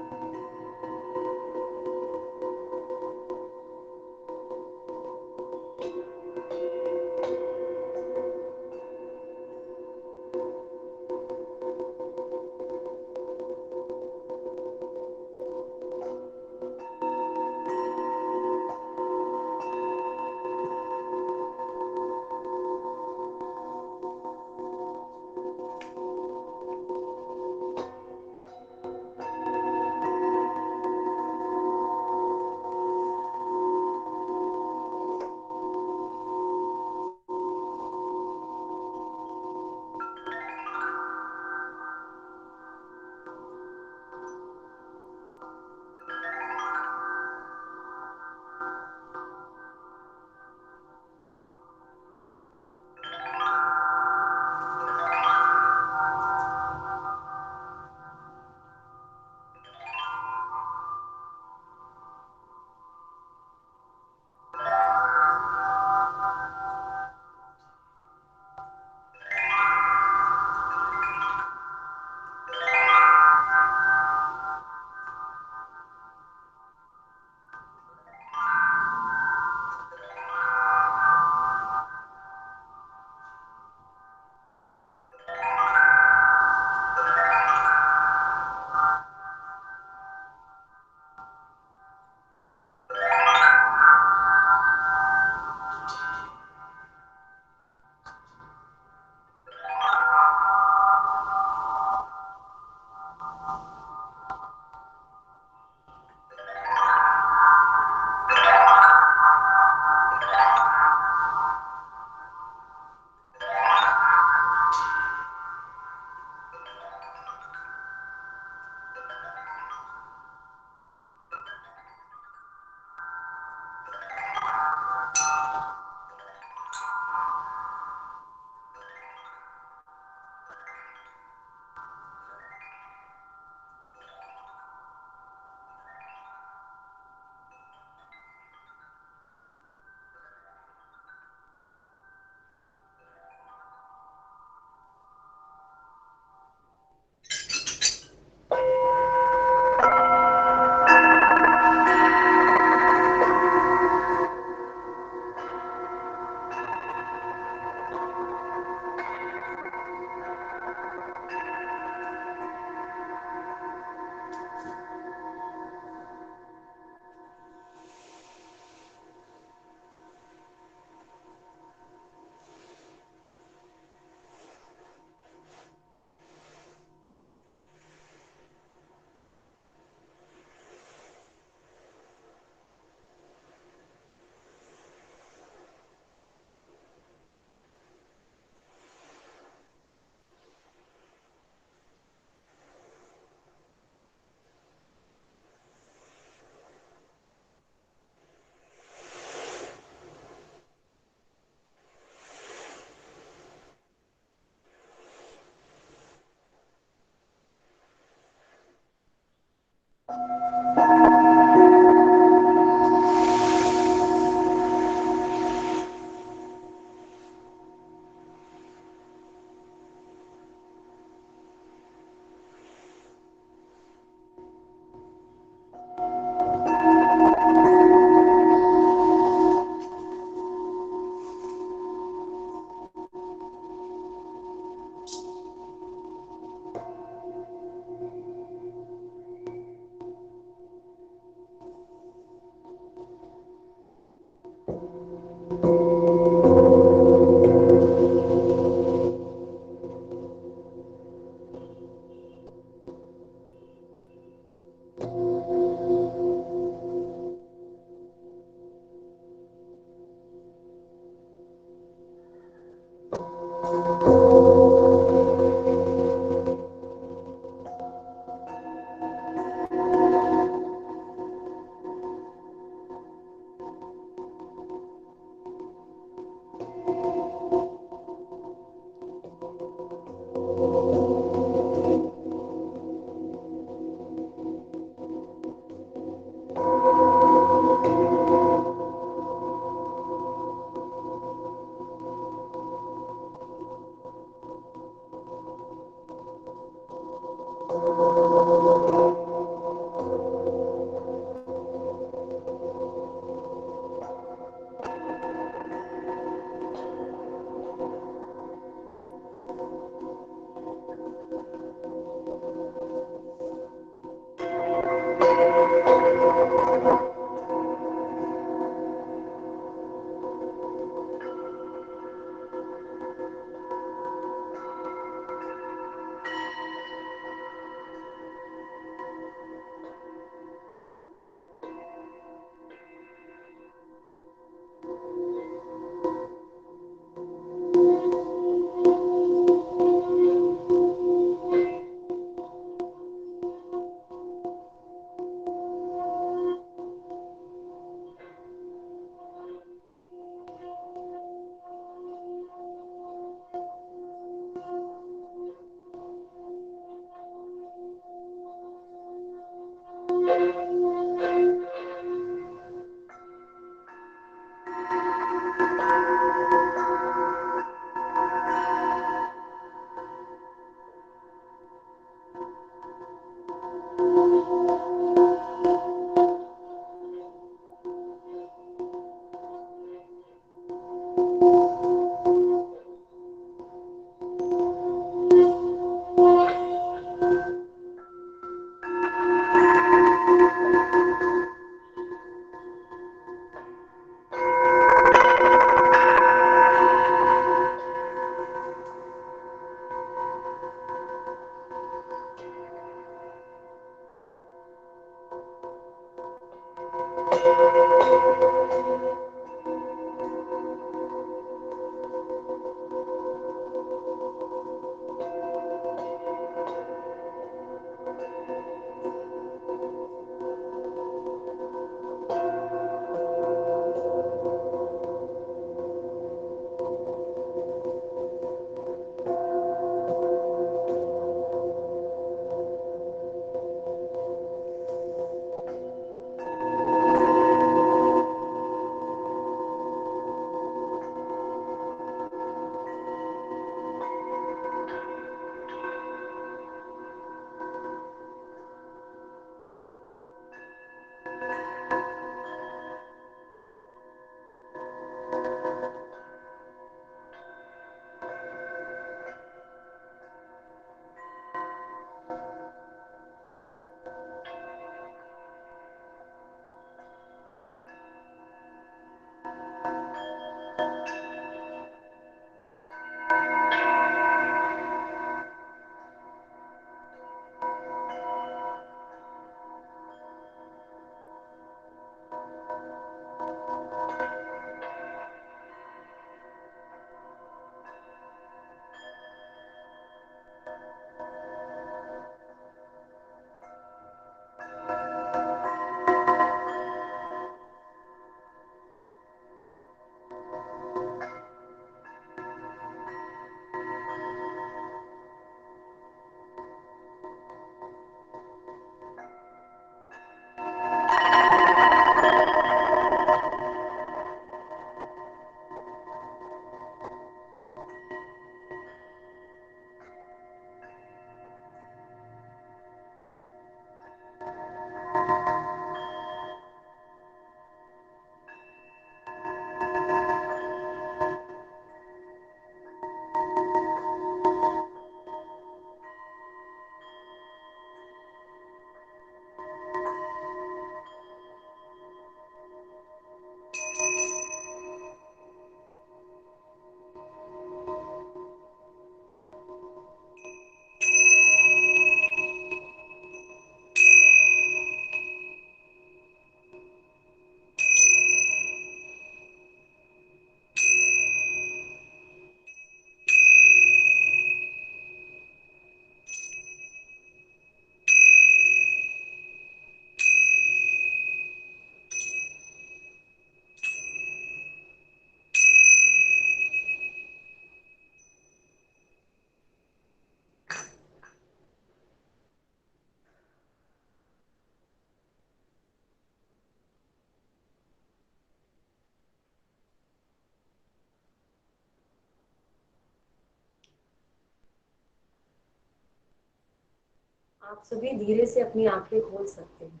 आप सभी धीरे से अपनी आंखें खोल सकते हैं।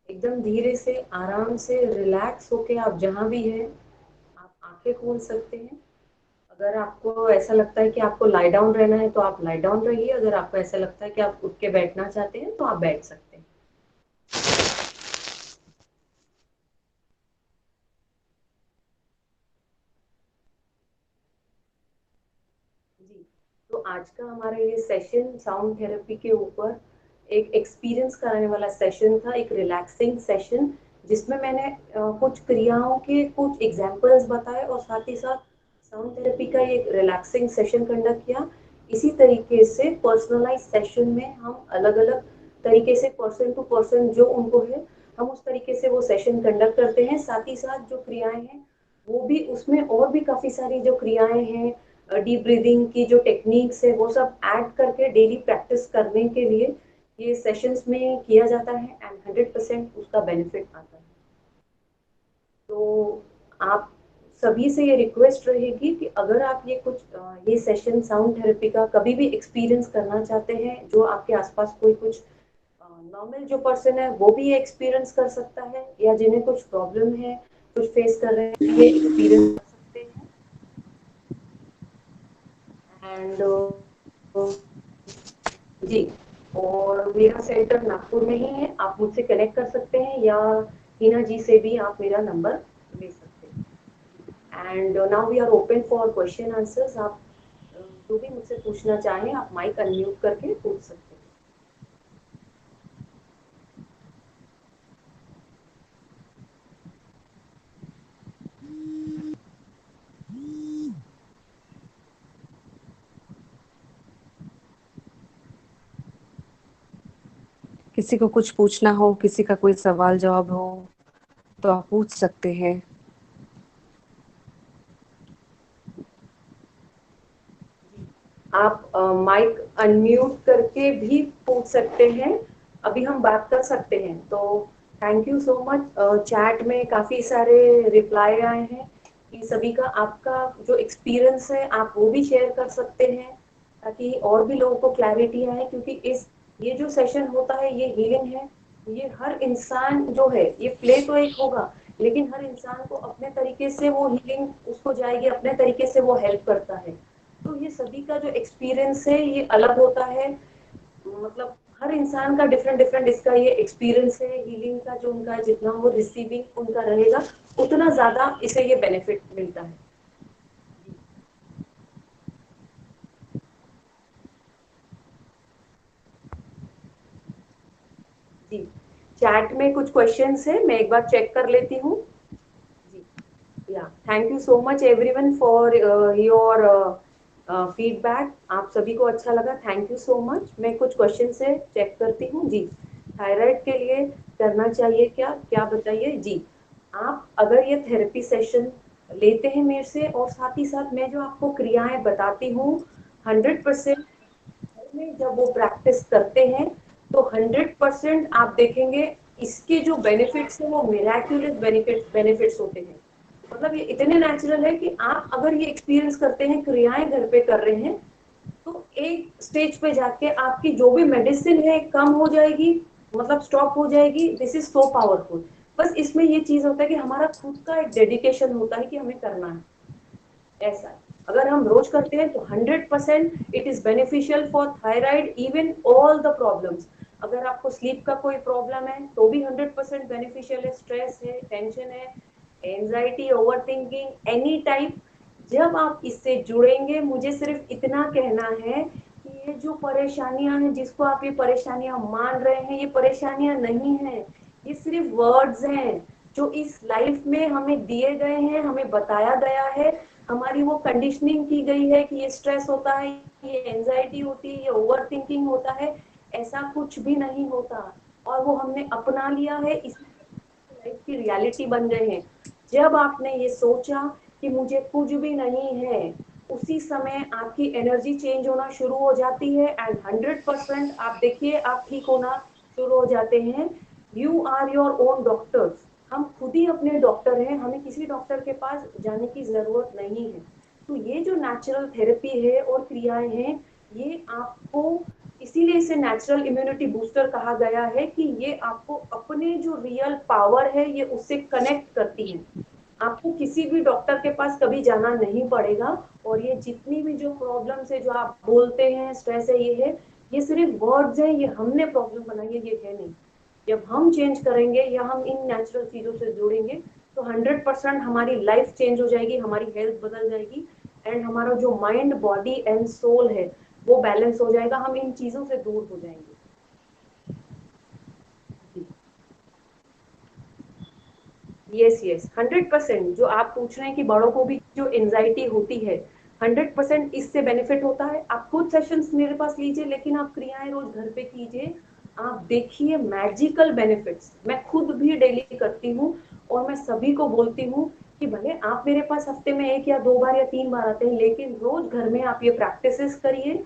एकदम धीरे से, आराम से, रिलैक्स होके आप जहां भी हैं आप आंखें खोल सकते हैं। अगर आपको ऐसा लगता है कि आपको लाई डाउन रहना है तो आप लाई डाउन रहिए। अगर आपको ऐसा लगता है कि आप उठ के बैठना चाहते हैं तो आप बैठ सकते हैं। जी, तो आज का हमारा ये सेशन साउंड थेरेपी के ऊपर एक एक्सपीरियंस कराने वाला सेशन था, एक रिलैक्सिंग सेशन, जिसमें मैंने कुछ क्रियाओं के कुछ एग्जांपल्स बताए और साथ ही साथ साउंड थेरेपी का एक रिलैक्सिंग सेशन कंडक्ट किया। इसी तरीके से पर्सनलाइज सेशन में हम अलग अलग तरीके से पर्सन टू पर्सन जो उनको है हम उस तरीके से वो सेशन कंडक्ट करते हैं। साथ ही साथ जो क्रियाएं हैं वो भी उसमें और भी काफी सारी जो क्रियाएं हैं, डीप ब्रीदिंग की जो टेक्निक्स है वो सब ऐड करके डेली प्रैक्टिस करने के लिए ये सेशंस में किया जाता है एंड 100% उसका बेनिफिट आता है। तो आप सभी से ये रिक्वेस्ट रहेगी कि अगर आप ये कुछ ये सेशन साउंड थेरेपी का कभी भी एक्सपीरियंस करना चाहते हैं, जो आपके आसपास कोई कुछ नॉर्मल जो पर्सन है वो भी ये एक्सपीरियंस कर सकता है, या जिन्हें कुछ प्रॉब्लम है, कुछ फेस कर रहे हैं, ये एक्सपीरियंस कर सकते हैं। एंड जी, और मेरा सेंटर नागपुर में ही है। आप मुझसे कनेक्ट कर सकते हैं या हीना जी से भी आप मेरा नंबर ले सकते हैं। And now we are open for question answers. आप जो भी मुझसे पूछना चाहें आप माइक अनम्यूट करके पूछ सकते हैं। किसी को कुछ पूछना हो, किसी का कोई सवाल जवाब हो तो आप पूछ सकते हैं। आप माइक अनम्यूट करके भी पूछ सकते हैं। अभी हम बात कर सकते हैं। तो thank you so much. Chat में काफी सारे रिप्लाई आए हैं कि सभी का आपका जो एक्सपीरियंस है आप वो भी शेयर कर सकते हैं ताकि और भी लोगों को क्लैरिटी आए, क्योंकि इस ये जो सेशन होता है ये हीलिंग है। ये हर इंसान जो है, ये प्ले तो एक होगा लेकिन हर इंसान को अपने तरीके से वो हीलिंग उसको जाएगी, अपने तरीके से वो हेल्प करता है। तो ये सभी का जो एक्सपीरियंस है ये अलग होता है। मतलब हर इंसान का डिफरेंट डिफरेंट इसका ये एक्सपीरियंस है। हीलिंग का जो उनका जितना वो रिसीविंग उनका रहेगा उतना ज्यादा इसे ये बेनिफिट मिलता है। जी, चैट में कुछ क्वेश्चंस है, मैं एक बार चेक कर लेती हूँ। जी, या thank you so much everyone for your feedback. आप सभी को अच्छा लगा, थैंक यू सो मच। मैं कुछ क्वेश्चन से चेक करती हूँ। जी, थायराइड के लिए करना चाहिए क्या, क्या बताइए। जी, आप अगर ये थेरेपी सेशन लेते हैं मेरे से और साथ ही साथ मैं जो आपको क्रियाएं बताती हूँ 100% में जब वो प्रैक्टिस करते हैं तो 100% आप देखेंगे इसके जो बेनिफिट्स हैं वो मिराक्युलस बेनिफिट्स होते हैं। मतलब ये इतने नेचुरल है कि आप अगर ये एक्सपीरियंस करते हैं, क्रियाएं घर पे कर रहे हैं, तो एक स्टेज पे जाके आपकी जो भी मेडिसिन है कम हो जाएगी, मतलब स्टॉप हो जाएगी। This is so powerful. बस इसमें ये चीज होता है कि हमारा खुद का एक डेडिकेशन होता है कि हमें करना है। ऐसा है, अगर हम रोज करते हैं तो 100% it is beneficial for thyroid, even all the problems. अगर आपको स्लीप का कोई प्रॉब्लम है तो भी 100% बेनिफिशियल है। स्ट्रेस है, टेंशन है, anxiety, over thinking, any type, जब आप इससे जुड़ेंगे, मुझे सिर्फ इतना कहना है कि ये जो परेशानियां हैं, जिसको आप ये परेशानियां मान रहे हैं, ये परेशानियां नहीं है, ये सिर्फ वर्ड्स हैं जो इस लाइफ में हमें दिए गए हैं, हमें बताया गया है, हमारी वो कंडीशनिंग की गई है कि ये स्ट्रेस होता है, ये एंजाइटी होती है, ये ओवर थिंकिंग होता है। ऐसा कुछ भी नहीं होता और वो हमने अपना लिया है, इस लाइफ की रियलिटी बन गए हैं। जब आपने ये सोचा कि मुझे कुछ भी नहीं है, उसी समय आपकी एनर्जी चेंज होना शुरू हो जाती है एंड 100% आप देखिए आप ठीक होना शुरू हो जाते हैं। You are your own doctors. हम खुद ही अपने डॉक्टर हैं, हमें किसी डॉक्टर के पास जाने की जरूरत नहीं है। तो ये जो नेचुरल थेरेपी है और क्रियाएं हैं, ये आपको इसीलिए इसे नेचुरल इम्यूनिटी बूस्टर कहा गया है कि ये आपको अपने जो रियल पावर है ये उससे कनेक्ट करती है। आपको किसी भी डॉक्टर के पास कभी जाना नहीं पड़ेगा, और ये जितनी भी जो प्रॉब्लम्स है जो आप बोलते हैं स्ट्रेस है ये सिर्फ वर्ड्स है, ये हमने प्रॉब्लम बनाई है, ये है नहीं। जब हम चेंज करेंगे या हम इन नेचुरल चीजों से जुड़ेंगे तो 100% हमारी लाइफ चेंज हो जाएगी, हमारी हेल्थ बदल जाएगी, एंड हमारा जो माइंड बॉडी एंड सोल है वो बैलेंस हो जाएगा, हम इन चीजों से दूर हो जाएंगे। Yes yes 100%। जो आप पूछ रहे हैं कि बड़ों को भी जो एंजाइटी होती है 100% इससे बेनिफिट होता है। आप खुद सेशंस मेरे पास लीजिए, लेकिन आप क्रियाएं रोज घर पे कीजिए, आप देखिए मैजिकल बेनिफिट्स। मैं खुद भी डेली करती हूँ और मैं सभी को बोलती हूँ कि भले आप मेरे पास हफ्ते में 1 या 2 बार या 3 बार आते हैं, लेकिन रोज घर में आप ये प्रैक्टिसेस करिए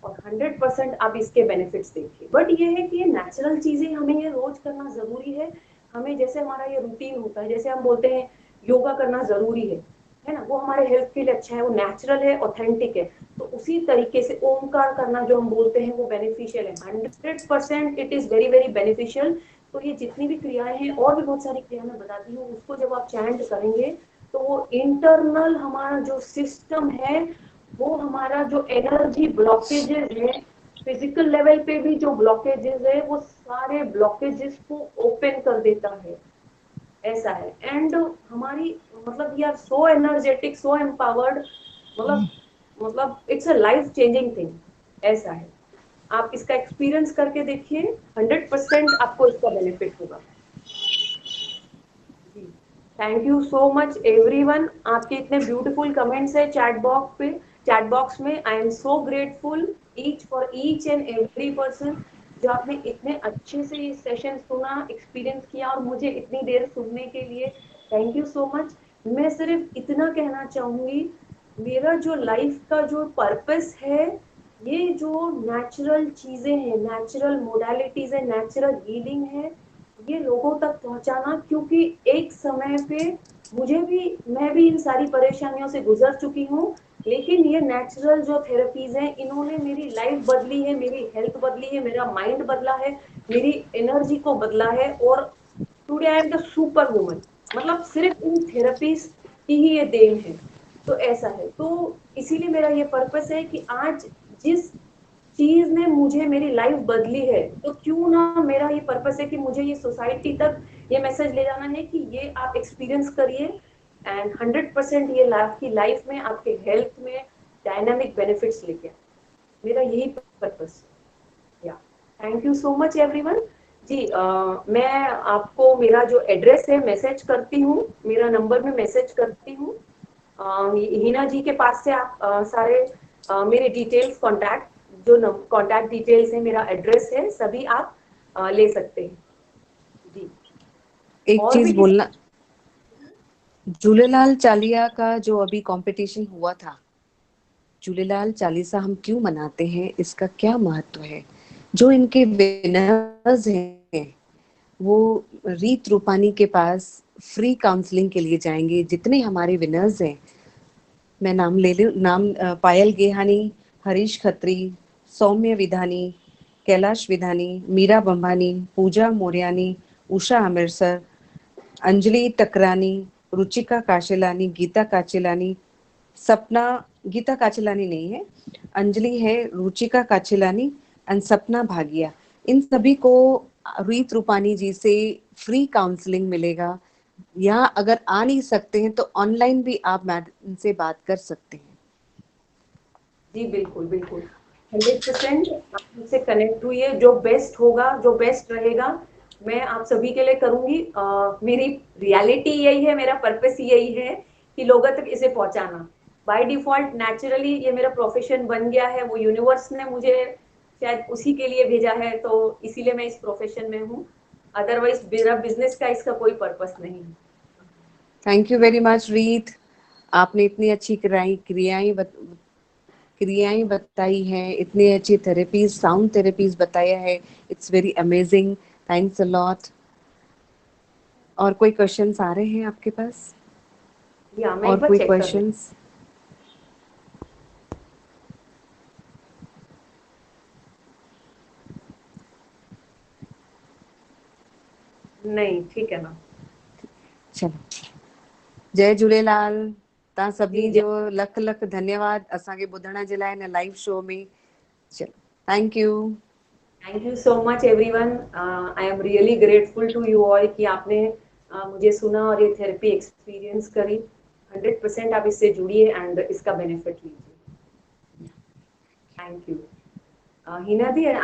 और 100% आप इसके बेनिफिट्स देखिए। बट ये है कि ये नेचुरल चीजें हमें ये रोज करना जरूरी है। हमें जैसे हमारा ये रूटीन होता है, जैसे हम बोलते हैं योगा करना जरूरी है ना, वो हमारे हेल्थ के लिए अच्छा है, वो नेचुरल है, ऑथेंटिक है। तो उसी तरीके से ओमकार करना जो हम बोलते हैं वो बेनिफिशियल है, 100% it is very very beneficial. तो ये जितनी भी क्रियाएं हैं और भी बहुत सारी क्रियाएं मैं बताती हूँ, उसको जब आप चैंट करेंगे तो वो इंटरनल हमारा जो सिस्टम है, वो हमारा जो एनर्जी ब्लॉकेजेस है, फिजिकल लेवल पे भी जो ब्लॉकेजेस है वो सारे ब्लॉकेजेस को ओपन कर देता है। ऐसा है। एंड हमारी मतलब we are so energetic, so empowered, मतलब it's a life changing thing. ऐसा है। आप इसका एक्सपीरियंस करके देखिए, 100% आपको इसका बेनिफिट होगा। जी, thank you so much everyone. आपके इतने ब्यूटीफुल कमेंट्स है चैट बॉक्स में। I am so grateful for each and every person जो आपने इतने अच्छे से ये सेशन सुना, एक्सपीरियंस किया और मुझे इतनी देर सुनने के लिए थैंक यू सो मच। मैं सिर्फ इतना कहना चाहूंगी, मेरा जो लाइफ का जो पर्पस है, ये जो नेचुरल चीजें हैं, नेचुरल मोडालिटीज है, नेचुरल हीलिंग है, ये लोगों तक पहुंचाना। क्योंकि एक समय पे मैं भी इन सारी परेशानियों से गुजर चुकी हूँ, लेकिन ये नेचुरल जो थेरेपीज हैं इन्होंने मेरी लाइफ बदली है, मेरी हेल्थ बदली है, मेरा माइंड बदला है, मेरी एनर्जी को बदला है, और today I am the super woman. मतलब सिर्फ इन थेरेपीज की ही ये देन है। तो ऐसा है। तो इसीलिए मेरा ये पर्पस है कि आज जिस चीज ने मुझे मेरी लाइफ बदली है, तो क्यों ना, मेरा ये पर्पस है कि मुझे ये सोसाइटी तक ये मैसेज ले जाना है कि ये आप एक्सपीरियंस करिए, एंड 100% ये आपकी लाइफ में, आपके हेल्थ में डायनामिक बेनिफिट्स लेके आए। मेरा यही पर्पस है। या thank you so much everyone. जी मैं आपको मेरा जो एड्रेस है मैसेज करती हूँ, मेरा नंबर में मैसेज करती हूँ। हिना जी के पास से आप सारे मेरे डिटेल्स, कॉन्टैक्ट डिटेल्स है, मेरा एड्रेस है, सभी आप ले सकते हैं। जी, एक और भी चीज किसी। बोलना, झूलेलाल चालीहा का जो अभी कंपटीशन हुआ था, झूलेलाल चालीसा हम क्यों मनाते हैं, इसका क्या महत्व है, जो इनके विनर्स हैं वो रीत रूपानी के पास फ्री काउंसलिंग के लिए जाएंगे। जितने हमारे विनर्स हैं, मैं नाम ले लूं, पायल गेहानी, हरीश खत्री, सौम्य विधानी, कैलाश विधानी, मीरा बंबानी, पूजा मोरियानी, उषा अमिरसर, अंजलि टकरानी, रुचिका काचेलानी, गीता काचेलानी, सपना, गीता काचेलानी नहीं है, अंजलि है, रुचिका काचेलानी एंड सपना भागिया। इन सभी को रीत रूपानी जी से फ्री काउंसलिंग मिलेगा। या अगर आ नहीं सकते हैं तो ऑनलाइन भी आप मैडम से बात कर सकते हैं। जी बिल्कुल बिल्कुल, 100% आप मुझसे कनेक्ट हुई है। जो बेस्ट होगा, जो बेस्ट रहेगा, मैं आप सभी के लिए करूंगी। मेरी रियलिटी यही है, मेरा पर्पस यही है कि लोगों तक इसे पहुंचाना। बाय डिफॉल्ट नेचुरली ये मेरा प्रोफेशन बन गया है, वो यूनिवर्स ने मुझे शायद उसी के लिए भेजा है, तो इसीलिए मैं इस प्रोफेशन में हूँ। अदरवाइज मेरा बिजनेस का इसका कोई पर्पस नहीं है। थैंक यू वेरी मच रीत, आपने इतनी अच्छी क्रियाएं बताई हैं, इतनी अच्छी थेरेपीज, साउंड थेरेपीज बताया है। It's very amazing, thanks a lot. और कोई क्वेश्चंस आ रहे हैं आपके पास? या मैं और एक बार कोई चेक कर रही हूँ। क्वेश्चंस? नहीं ठीक है ना। चलो जय झूलेलाल। तव्हां सभिनी जी, जो लख लख धन्यवाद असांखे ॿुधण जे लाइ हिन लाइव शो में। चलो thank you. Thank you so much everyone. I am really grateful to you all कि आपने मुझे सुना और ये थेरेपी एक्सपीरियंस करी। 100% आप इससे जुड़िए एंड इसका बेनिफिट लीजिए। Thank you Hina the.